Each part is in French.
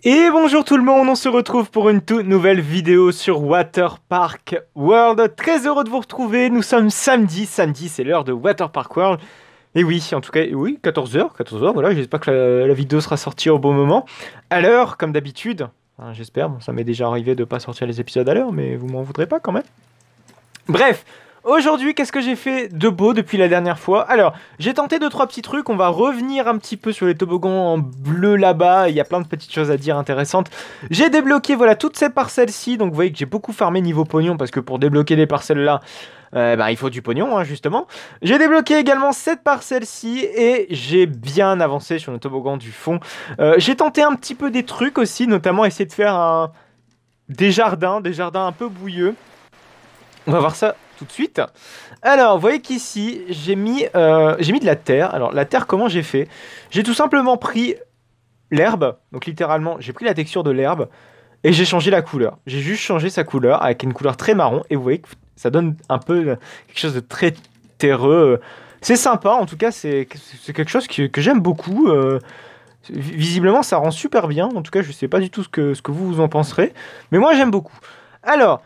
Et bonjour tout le monde, on se retrouve pour une toute nouvelle vidéo sur Water Park World. Très heureux de vous retrouver, nous sommes samedi, c'est l'heure de Water Park World. Et oui, en tout cas, oui, 14h, voilà, j'espère que la vidéo sera sortie au bon moment. À l'heure, comme d'habitude, hein, j'espère, bon, ça m'est déjà arrivé de pas sortir les épisodes à l'heure, mais vous m'en voudrez pas quand même. Bref, aujourd'hui, qu'est-ce que j'ai fait de beau depuis la dernière fois? Alors, j'ai tenté 2-3 petits trucs, on va revenir un petit peu sur les toboggans en bleu là-bas, il y a plein de petites choses à dire intéressantes. J'ai débloqué, voilà, toutes ces parcelles-ci, donc vous voyez que j'ai beaucoup farmé niveau pognon, parce que pour débloquer les parcelles-là, il faut du pognon, hein, justement. J'ai débloqué également cette parcelle-ci, et j'ai bien avancé sur le toboggan du fond. J'ai tenté un petit peu des trucs aussi, notamment essayer de faire des jardins un peu bouilleux. On va voir ça tout de suite. Alors, vous voyez qu'ici, j'ai mis de la terre. Alors, la terre, comment j'ai fait? J'ai tout simplement pris l'herbe. Donc, littéralement, j'ai pris la texture de l'herbe et j'ai changé la couleur. J'ai juste changé sa couleur avec une couleur très marron. Et vous voyez que ça donne un peu quelque chose de très terreux. C'est sympa, en tout cas, c'est quelque chose que j'aime beaucoup. Visiblement, ça rend super bien. En tout cas, je ne sais pas du tout ce que vous en penserez. Mais moi, j'aime beaucoup. Alors...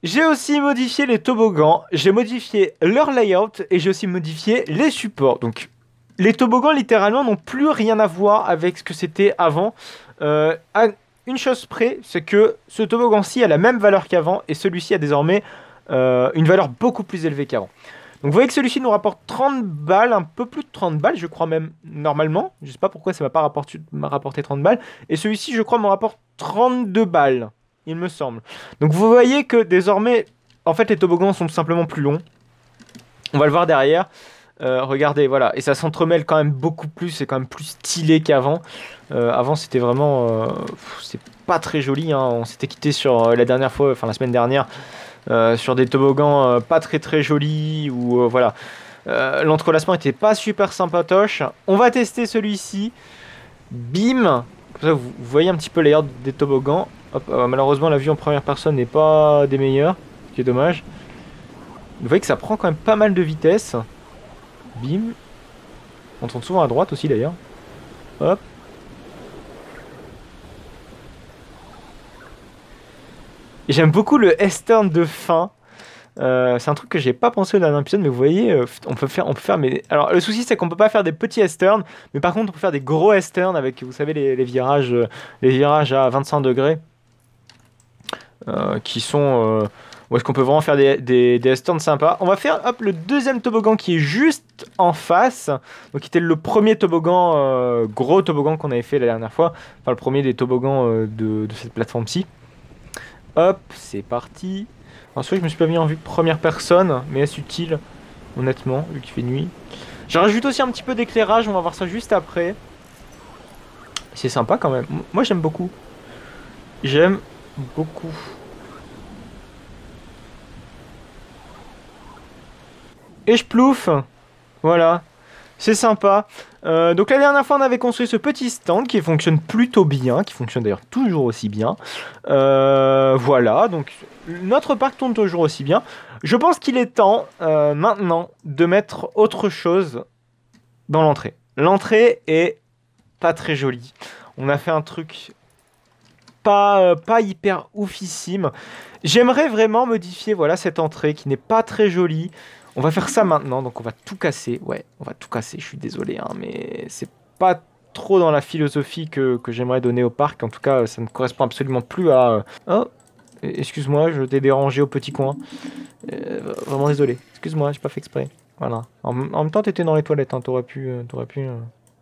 j'ai aussi modifié les toboggans, j'ai modifié leur layout et j'ai aussi modifié les supports. Donc les toboggans littéralement n'ont plus rien à voir avec ce que c'était avant. À une chose près, c'est que ce toboggan-ci a la même valeur qu'avant et celui-ci a désormais une valeur beaucoup plus élevée qu'avant. Donc vous voyez que celui-ci nous rapporte 30 balles, un peu plus de 30 balles, je crois même normalement. Je ne sais pas pourquoi ça m'a rapporté 30 balles. Et celui-ci, je crois, me rapporte 32 balles. Il me semble. Donc vous voyez que désormais, en fait, les toboggans sont tout simplement plus longs. On va le voir derrière. Regardez, voilà. Et ça s'entremêle quand même beaucoup plus. C'est quand même plus stylé qu'avant. Avant, c'était vraiment... c'est pas très joli. Hein. On s'était quitté sur la dernière fois, enfin la semaine dernière, sur des toboggans pas très jolis. Ou voilà. L'entrelacement était pas super sympatoche. On va tester celui-ci. Bim! Comme ça, vous voyez un petit peu l'air des toboggans. Hop, malheureusement, la vue en première personne n'est pas des meilleures, ce qui est dommage. Vous voyez que ça prend quand même pas mal de vitesse. Bim. On tourne souvent à droite aussi d'ailleurs. Hop. Et j'aime beaucoup le S-turn de fin. C'est un truc que j'ai pas pensé au dernier épisode, mais vous voyez, on peut faire. Mais alors le souci c'est qu'on peut pas faire des petits S-turn, mais par contre on peut faire des gros S-turn avec, vous savez, les virages à 25 degrés. Qui sont où est-ce qu'on peut vraiment faire des S-turns sympas. On va faire hop, le deuxième toboggan qui est juste en face, donc qui était le premier toboggan, gros toboggan qu'on avait fait la dernière fois, enfin le premier des toboggans de cette plateforme-ci. Hop, c'est parti. En soi, je me suis pas mis en vue première personne, mais est-ce utile, honnêtement, vu qu'il fait nuit. Je rajoute aussi un petit peu d'éclairage, on va voir ça juste après. C'est sympa quand même. Moi, j'aime beaucoup. J'aime beaucoup. Et je plouffe. Voilà. C'est sympa. Donc la dernière fois, on avait construit ce petit stand qui fonctionne plutôt bien, qui fonctionne d'ailleurs toujours aussi bien. Voilà, donc notre parc tourne toujours aussi bien. Je pense qu'il est temps maintenant de mettre autre chose dans l'entrée. L'entrée est pas très jolie. On a fait un truc pas hyper oufissime. J'aimerais vraiment modifier, voilà, cette entrée qui n'est pas très jolie. On va faire ça maintenant, donc on va tout casser. Ouais, on va tout casser, je suis désolé, hein, mais c'est pas trop dans la philosophie que j'aimerais donner au parc. En tout cas, ça ne correspond absolument plus à... Oh, excuse-moi, je t'ai dérangé au petit coin. Vraiment désolé, excuse-moi, j'ai pas fait exprès. Voilà. En même temps, t'étais dans les toilettes, hein, t'aurais pu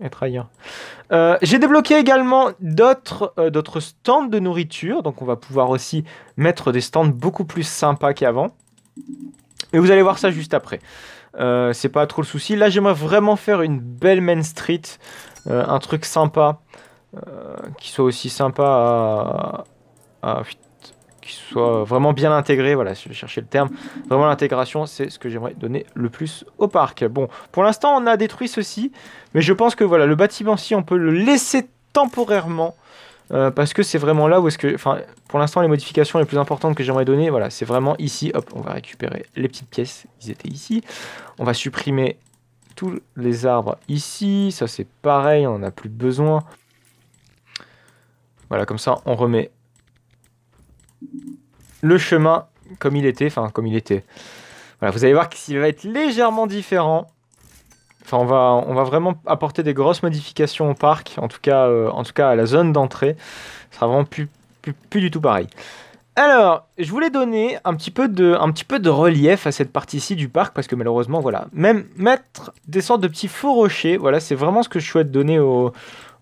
être ailleurs. J'ai débloqué également d'autres stands de nourriture, donc on va pouvoir aussi mettre des stands beaucoup plus sympas qu'avant. Et vous allez voir ça juste après. C'est pas trop le souci. Là, j'aimerais vraiment faire une belle Main Street. Un truc sympa. Qui soit aussi sympa qui soit vraiment bien intégré. Voilà, je vais chercher le terme. Vraiment, l'intégration, c'est ce que j'aimerais donner le plus au parc. Bon, pour l'instant, on a détruit ceci. Mais je pense que voilà, le bâtiment-ci, on peut le laisser temporairement. Parce que c'est vraiment là où est-ce que... Enfin, pour l'instant, les modifications les plus importantes que j'aimerais donner, voilà, c'est vraiment ici. Hop, on va récupérer les petites pièces. Ils étaient ici. On va supprimer tous les arbres ici. Ça, c'est pareil, on n'en a plus besoin. Voilà, comme ça, on remet le chemin comme il était. Enfin, comme il était. Voilà, vous allez voir qu'il va être légèrement différent. Enfin, on va vraiment apporter des grosses modifications au parc. En tout cas à la zone d'entrée. Ce sera vraiment plus du tout pareil. Alors, je voulais donner un petit peu de relief à cette partie-ci du parc, parce que malheureusement, voilà, même mettre des sortes de petits faux rochers, voilà, c'est vraiment ce que je souhaite donner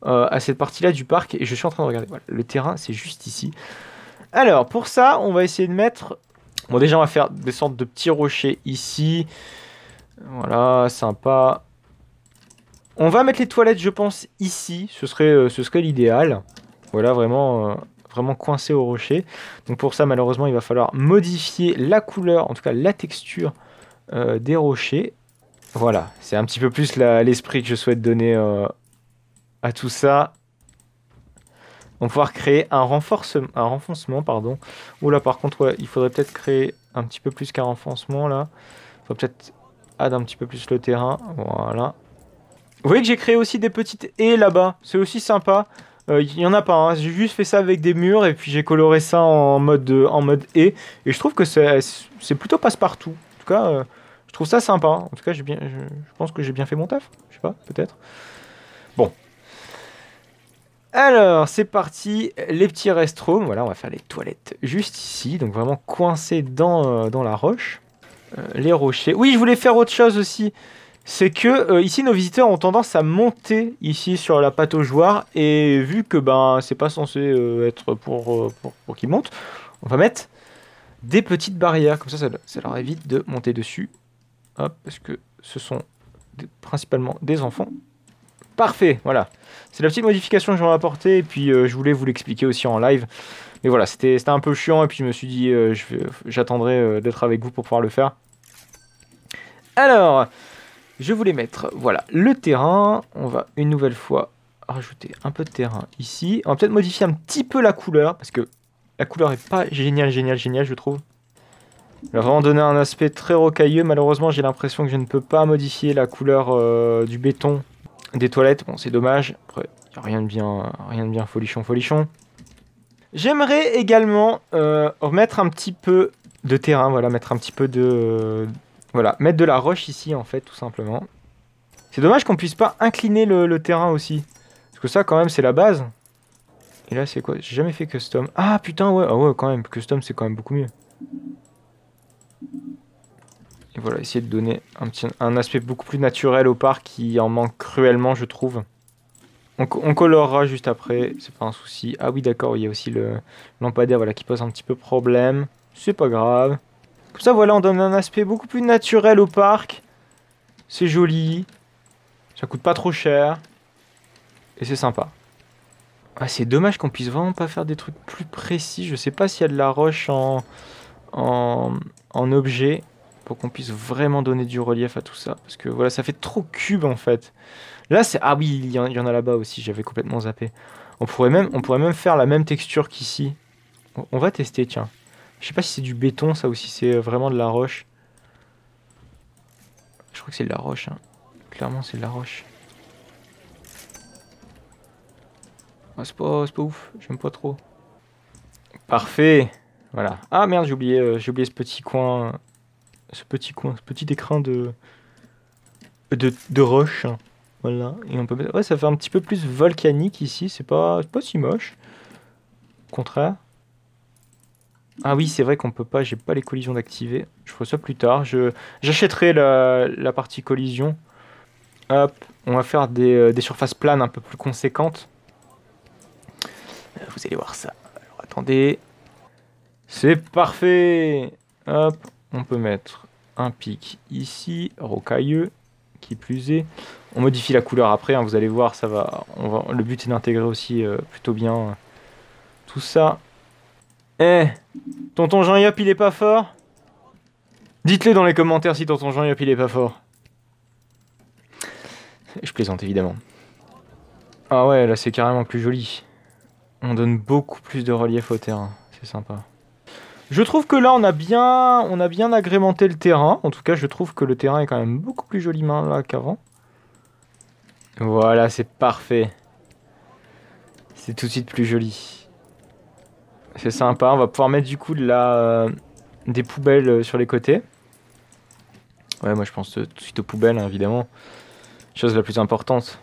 à cette partie-là du parc, et je suis en train de regarder, voilà, le terrain, c'est juste ici. Alors, pour ça, on va essayer de mettre, bon, déjà, on va faire des sortes de petits rochers ici, voilà, sympa. On va mettre les toilettes, je pense, ici, ce serait l'idéal, voilà, vraiment coincé au rocher. Donc pour ça, malheureusement, il va falloir modifier la couleur, en tout cas la texture des rochers. Voilà, c'est un petit peu plus l'esprit que je souhaite donner à tout ça. On va pouvoir créer un renfoncement, pardon. Oula, par contre, ouais, il faudrait peut-être créer un petit peu plus qu'un renfoncement, là. Il faut peut-être add un petit peu plus le terrain. Voilà. Vous voyez que j'ai créé aussi des petites haies là-bas. C'est aussi sympa. Il y en a pas, hein. J'ai juste fait ça avec des murs et puis j'ai coloré ça en mode haie. Et je trouve que c'est plutôt passe-partout. En tout cas, je trouve ça sympa. En tout cas, je pense que j'ai bien fait mon taf. Je sais pas, peut-être. Bon. Alors, c'est parti. Les petits restrooms. Voilà, on va faire les toilettes juste ici. Donc vraiment coincé dans la roche. Les rochers. Oui, je voulais faire autre chose aussi. C'est que ici nos visiteurs ont tendance à monter ici sur la pataugeoire, et vu que ben c'est pas censé être pour qu'ils montent, on va mettre des petites barrières, comme ça leur évite de monter dessus. Hop, parce que ce sont principalement des enfants. Parfait, voilà. C'est la petite modification que j'en ai apportée, et puis je voulais vous l'expliquer aussi en live. Mais voilà, c'était un peu chiant, et puis je me suis dit j'attendrai d'être avec vous pour pouvoir le faire. Alors, je voulais mettre, voilà, le terrain. On va une nouvelle fois rajouter un peu de terrain ici. On va peut-être modifier un petit peu la couleur, parce que la couleur est pas géniale, je trouve. Elle va vraiment donner un aspect très rocailleux. Malheureusement, j'ai l'impression que je ne peux pas modifier la couleur du béton des toilettes. Bon, c'est dommage. Après, il n'y a rien de bien folichon. J'aimerais également remettre un petit peu de terrain, voilà, mettre un petit peu de... Voilà, mettre de la roche ici, en fait, tout simplement. C'est dommage qu'on puisse pas incliner le terrain aussi. Parce que ça, quand même, c'est la base. Et là, c'est quoi? J'ai jamais fait custom. Ah, putain, ouais. Ah ouais, quand même. Custom, c'est quand même beaucoup mieux. Et voilà, essayer de donner un aspect beaucoup plus naturel au parc qui en manque cruellement, je trouve. On colorera juste après, c'est pas un souci. Ah oui, d'accord, il y a aussi le lampadaire, voilà, qui pose un petit peu problème. C'est pas grave. Comme ça, voilà, on donne un aspect beaucoup plus naturel au parc. C'est joli. Ça coûte pas trop cher. Et c'est sympa. Ah, c'est dommage qu'on puisse vraiment pas faire des trucs plus précis. Je sais pas s'il y a de la roche en objet pour qu'on puisse vraiment donner du relief à tout ça. Parce que voilà, ça fait trop cube en fait. Là, c'est... Ah oui, il y en a là-bas aussi, j'avais complètement zappé. On pourrait même faire la même texture qu'ici. On va tester, tiens. Je sais pas si c'est du béton, ça, ou si c'est vraiment de la roche. Je crois que c'est de la roche, hein. Clairement, c'est de la roche. Ah, c'est pas ouf, j'aime pas trop. Parfait. Voilà. Ah merde, j'ai oublié ce petit coin. Ce petit écrin de roche. Voilà. Et on peut mettre... Ouais, ça fait un petit peu plus volcanique ici. C'est pas si moche. Au contraire. Ah oui, c'est vrai qu'on peut pas. J'ai pas les collisions d'activer. Je ferai ça plus tard. J'achèterai la partie collision. Hop. On va faire des surfaces planes un peu plus conséquentes. Vous allez voir ça. Alors attendez. C'est parfait. Hop. On peut mettre un pic ici. Rocailleux. Qui plus est. On modifie la couleur après, hein, vous allez voir, ça va. Le but est d'intégrer aussi plutôt bien tout ça. Eh, tonton Jean-Yop, il est pas fort? Dites-le dans les commentaires si tonton Jean-Yop, il est pas fort. Je plaisante évidemment. Ah ouais, là c'est carrément plus joli. On donne beaucoup plus de relief au terrain, c'est sympa. Je trouve que là on a bien agrémenté le terrain. En tout cas, je trouve que le terrain est quand même beaucoup plus joliment là qu'avant. Voilà, c'est parfait. C'est tout de suite plus joli. C'est sympa. On va pouvoir mettre du coup des poubelles sur les côtés. Ouais, moi je pense tout de suite aux poubelles, hein, évidemment. Chose la plus importante.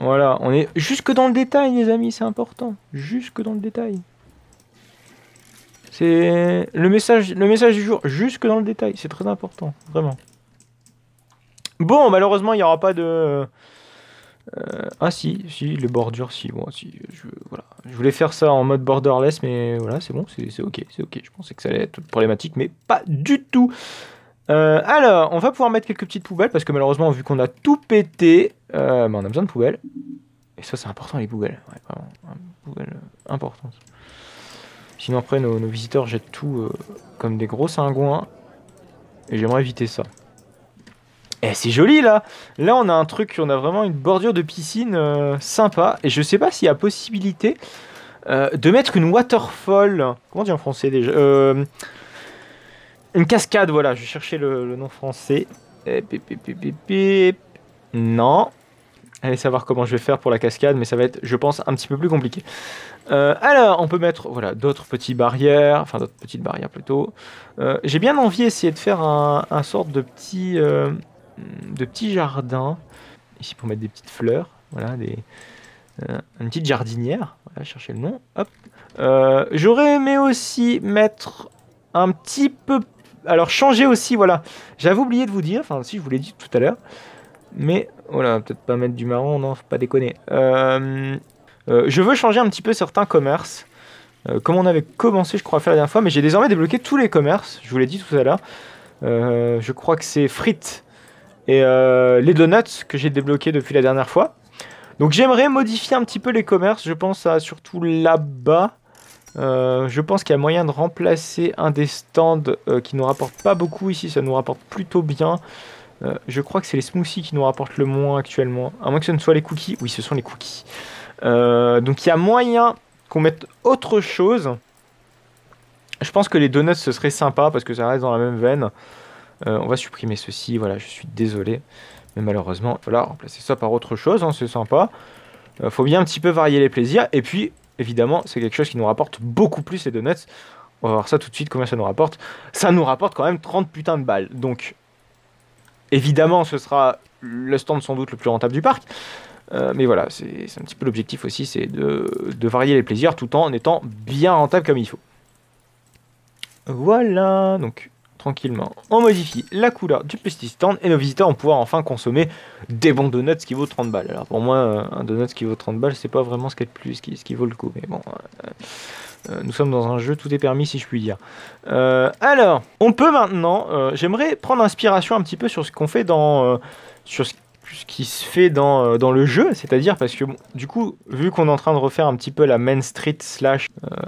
Voilà, on est jusque dans le détail, les amis, c'est important. Jusque dans le détail. C'est le message du jour, jusque dans le détail. C'est très important, vraiment. Bon, malheureusement, il n'y aura pas de... Ah si, les bordures, si. Bon, si voilà. Je voulais faire ça en mode borderless, mais voilà, c'est bon, c'est ok, c'est ok. Je pensais que ça allait être problématique, mais pas du tout. Alors, on va pouvoir mettre quelques petites poubelles, parce que malheureusement, vu qu'on a tout pété, on a besoin de poubelles. Et ça, c'est important, les poubelles. Ouais, vraiment, poubelles importantes. Sinon, après, nos visiteurs jettent tout comme des gros cingouins. Et j'aimerais éviter ça. Eh, c'est joli, là. Là, on a un truc, on a vraiment une bordure de piscine sympa. Et je sais pas s'il y a possibilité de mettre une waterfall. Comment on dit en français, déjà une cascade, voilà. Je cherchais le nom français. Non. Allez savoir comment je vais faire pour la cascade, mais ça va être, je pense, un petit peu plus compliqué. Alors, on peut mettre voilà, d'autres petites barrières plutôt. J'ai bien envie d'essayer de faire un sorte de petit jardin. Ici, pour mettre des petites fleurs. Voilà, une petite jardinière. Voilà, chercher le nom. Hop. J'aurais aimé aussi mettre un petit peu... Alors, changer aussi, voilà. J'avais oublié de vous dire, enfin, si, je vous l'ai dit tout à l'heure. Mais, voilà, peut-être pas mettre du marron, non, faut pas déconner. Je veux changer un petit peu certains commerces. Comme on avait commencé, je crois, à faire la dernière fois. Mais j'ai désormais débloqué tous les commerces. Je vous l'ai dit tout à l'heure. Je crois que c'est frites et les donuts que j'ai débloqués depuis la dernière fois. Donc j'aimerais modifier un petit peu les commerces. Je pense à surtout là-bas. Je pense qu'il y a moyen de remplacer un des stands qui nous rapporte pas beaucoup. Ici, ça nous rapporte plutôt bien. Je crois que c'est les smoothies qui nous rapportent le moins actuellement. À moins que ce ne soit les cookies. Oui, ce sont les cookies. Donc il y a moyen qu'on mette autre chose. Je pense que les donuts, ce serait sympa parce que ça reste dans la même veine. On va supprimer ceci. Voilà, je suis désolé. Mais malheureusement, il va falloir remplacer ça par autre chose. Hein, c'est sympa. Faut bien un petit peu varier les plaisirs. Et puis, évidemment, c'est quelque chose qui nous rapporte beaucoup plus les donuts. On va voir ça tout de suite, combien ça nous rapporte. Ça nous rapporte quand même 30 putains de balles. Donc, évidemment, ce sera le stand sans doute le plus rentable du parc. Mais voilà, c'est un petit peu l'objectif aussi, c'est de varier les plaisirs tout en étant bien rentable comme il faut. Voilà, donc tranquillement, on modifie la couleur du petit stand et nos visiteurs vont pouvoir enfin consommer des bons donuts qui vaut 30 balles. Alors pour moi, un donut qui vaut 30 balles, c'est pas vraiment ce qui vaut le coup. Mais bon, nous sommes dans un jeu, tout est permis si je puis dire. Alors, on peut maintenant, j'aimerais prendre inspiration un petit peu sur ce qu'on fait sur ce qui se fait dans le jeu, c'est-à-dire parce que bon, du coup, vu qu'on est en train de refaire un petit peu la Main Street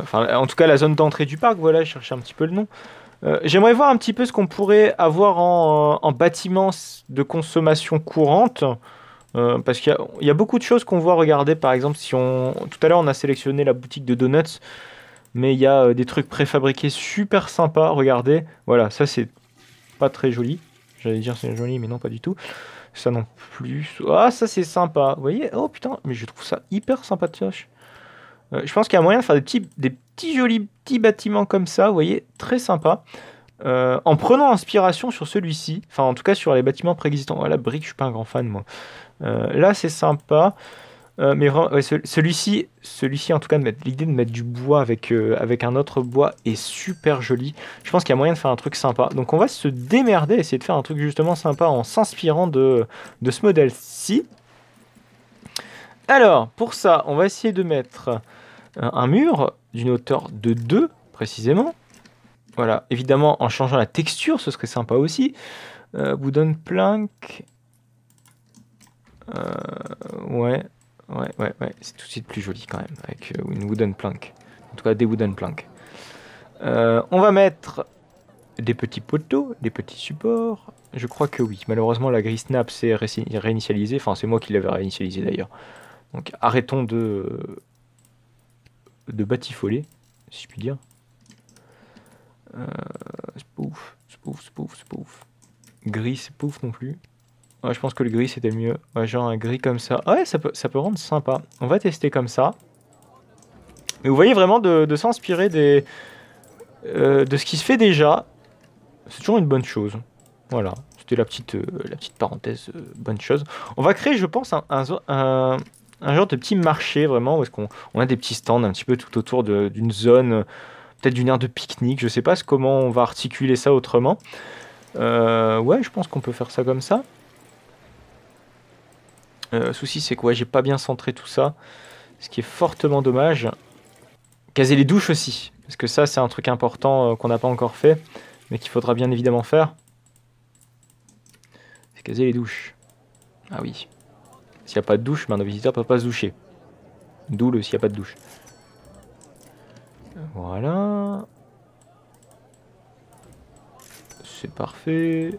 enfin en tout cas la zone d'entrée du parc, voilà, je cherchais un petit peu le nom. J'aimerais voir un petit peu ce qu'on pourrait avoir en bâtiments de consommation courante. Parce qu'il y a beaucoup de choses qu'on voit. Regarder par exemple, tout à l'heure on a sélectionné la boutique de donuts, mais il y a des trucs préfabriqués super sympas. Regardez, voilà, ça c'est pas très joli. J'allais dire c'est joli, mais non, pas du tout. Ça non plus. Ah, ça c'est sympa. Vous voyez? Oh putain, mais je trouve ça hyper sympatoche. Je pense qu'il y a moyen de faire des petits jolis petits bâtiments comme ça, vous voyez, très sympa. En prenant inspiration sur celui-ci, enfin en tout cas sur les bâtiments préexistants. Voilà, brique, je suis pas un grand fan moi. Là c'est sympa, mais vraiment, ouais, celui-ci en tout cas, l'idée de mettre du bois avec un autre bois est super joli. Je pense qu'il y a moyen de faire un truc sympa. Donc on va se démerder, essayer de faire un truc justement sympa en s'inspirant de ce modèle-ci. Alors pour ça, on va essayer de mettre un mur d'une hauteur de 2 précisément. Voilà, évidemment en changeant la texture, ce serait sympa aussi. Wooden plank. Ouais, c'est tout de suite plus joli quand même avec une wooden plank. En tout cas des wooden planks. On va mettre des petits poteaux, des petits supports. Je crois que oui. Malheureusement la grille snap s'est réinitialisée. Enfin c'est moi qui l'avais réinitialisé d'ailleurs. Donc arrêtons de batifoler, si je puis dire. Spouf. Gris, c'est pouf non plus. Ouais, je pense que le gris c'était le mieux. Ouais, genre un gris comme ça. Ouais, ça peut rendre sympa. On va tester comme ça. Et vous voyez vraiment de s'inspirer de ce qui se fait déjà. C'est toujours une bonne chose. Voilà, c'était la petite parenthèse, bonne chose. On va créer, je pense, un genre de petit marché, vraiment, où est-ce qu'on a des petits stands un petit peu tout autour d'une zone, peut-être d'une aire de pique-nique. Je sais pas comment on va articuler ça autrement. Ouais, je pense qu'on peut faire ça comme ça. Souci, c'est quoi? J'ai pas bien centré tout ça. Ce qui est fortement dommage. Caser les douches aussi. Parce que ça, c'est un truc important qu'on n'a pas encore fait. Mais qu'il faudra bien évidemment faire. C'est caser les douches. Ah oui. S'il n'y a pas de douche, un visiteur ne peut pas se doucher. D'où le s'il n'y a pas de douche. Voilà. C'est parfait.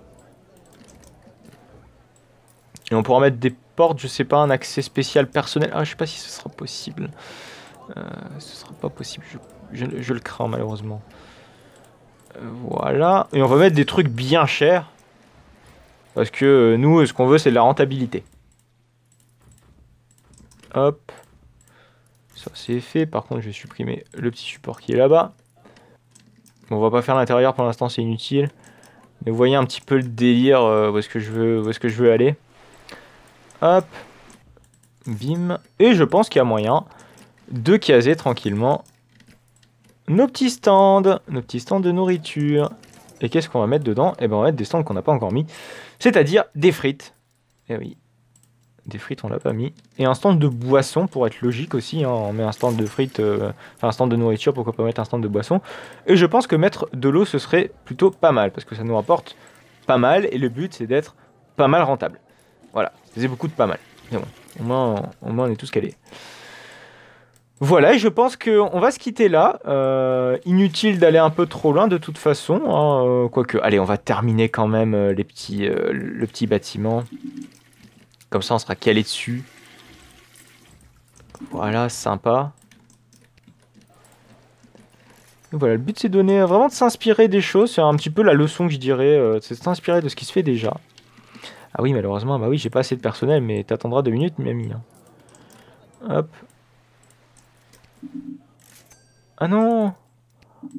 Et on pourra mettre des portes, je sais pas, un accès spécial personnel. Ah, je sais pas si ce sera possible. Ce sera pas possible. Je le crains malheureusement. Voilà. Et on va mettre des trucs bien chers. Parce que nous, ce qu'on veut, c'est de la rentabilité. Hop. Ça, c'est fait. Par contre, je vais supprimer le petit support qui est là-bas. Bon, on va pas faire l'intérieur pour l'instant, c'est inutile. Mais vous voyez un petit peu le délire, où est-ce que je veux aller. Hop. Bim. Et je pense qu'il y a moyen de caser tranquillement nos petits stands de nourriture. Et qu'est-ce qu'on va mettre dedans? Eh ben, on va mettre des stands qu'on n'a pas encore mis. C'est-à-dire des frites. Eh oui. Des frites, on l'a pas mis. Et un stand de boisson, pour être logique aussi. Hein. On met un stand de frites, enfin un stand de nourriture, pourquoi pas mettre un stand de boisson. Et je pense que mettre de l'eau, ce serait plutôt pas mal. Parce que ça nous rapporte pas mal. Et le but, c'est d'être pas mal rentable. Voilà. C'est beaucoup de pas mal. Mais bon, au moins on est tous calés. Voilà, et je pense qu'on va se quitter là. Inutile d'aller un peu trop loin de toute façon. Hein, quoique, allez, on va terminer quand même le petit bâtiment. Comme ça, on sera calé dessus. Voilà, sympa. Et voilà, le but c'est vraiment de s'inspirer des choses. C'est un petit peu la leçon que je dirais. C'est de s'inspirer de ce qui se fait déjà. Ah oui, malheureusement, bah oui, j'ai pas assez de personnel, mais t'attendras 2 minutes, Miami. Hein. Hop. Ah non!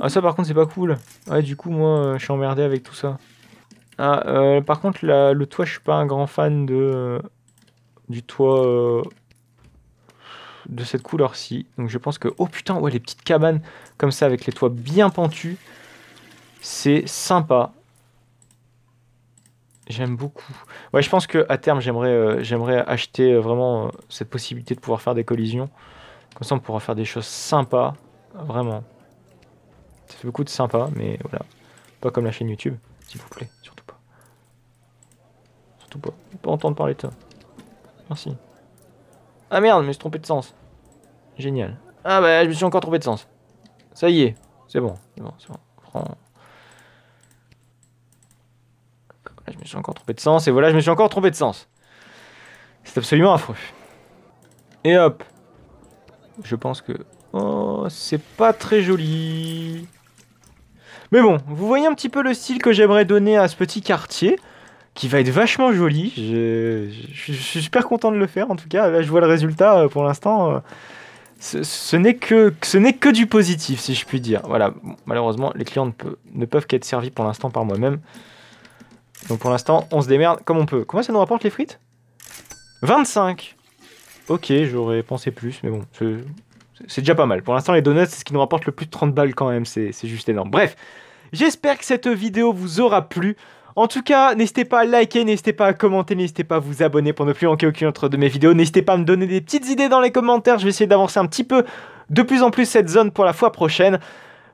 Ah ça par contre c'est pas cool. Ouais du coup moi je suis emmerdé avec tout ça. Ah par contre le toit je suis pas un grand fan du toit de cette couleur-ci. Donc je pense que... Oh putain ouais les petites cabanes comme ça avec les toits bien pentus. C'est sympa. J'aime beaucoup. Ouais je pense que à terme j'aimerais acheter vraiment cette possibilité de pouvoir faire des collisions. Comme ça on pourra faire des choses sympas. Vraiment. Ça fait beaucoup de sympa, mais voilà. Pas comme la chaîne YouTube, s'il vous plaît, surtout pas. Surtout pas. Pas entendre parler de ça. Merci. Ah merde, je me suis trompé de sens. Génial. Ah bah, je me suis encore trompé de sens. Ça y est, c'est bon. C'est bon, c'est bon. Là, je me suis encore trompé de sens, et voilà, je me suis encore trompé de sens. C'est absolument affreux. Et hop. Je pense que... Oh, c'est pas très joli. Mais bon, vous voyez un petit peu le style que j'aimerais donner à ce petit quartier, qui va être vachement joli. Je suis super content de le faire, en tout cas. Là, je vois le résultat, pour l'instant. Ce n'est que du positif, si je puis dire. Voilà, bon, malheureusement, les clients ne peuvent qu'être servis pour l'instant par moi-même. Donc pour l'instant, on se démerde comme on peut. Combien ça nous rapporte les frites? 25. Ok, j'aurais pensé plus, mais bon, c'est déjà pas mal. Pour l'instant, les donuts, c'est ce qui nous rapporte le plus de 30 balles quand même. C'est juste énorme. Bref, j'espère que cette vidéo vous aura plu. En tout cas, n'hésitez pas à liker, n'hésitez pas à commenter, n'hésitez pas à vous abonner pour ne plus manquer aucune autre de mes vidéos. N'hésitez pas à me donner des petites idées dans les commentaires. Je vais essayer d'avancer un petit peu de plus en plus cette zone pour la fois prochaine.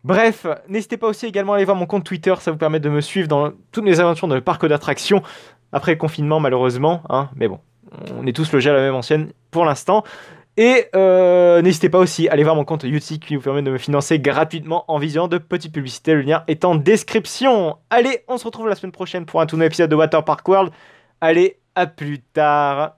Bref, n'hésitez pas aussi également à aller voir mon compte Twitter. Ça vous permet de me suivre dans toutes mes aventures dans le parc d'attractions. Après le confinement, malheureusement. Hein, mais bon, on est tous logés à la même ancienne pour l'instant. Et n'hésitez pas aussi à aller voir mon compte YouTube qui vous permet de me financer gratuitement en visionnant de petites publicités. Le lien est en description. Allez, on se retrouve la semaine prochaine pour un tout nouvel épisode de Water Park World. Allez, à plus tard.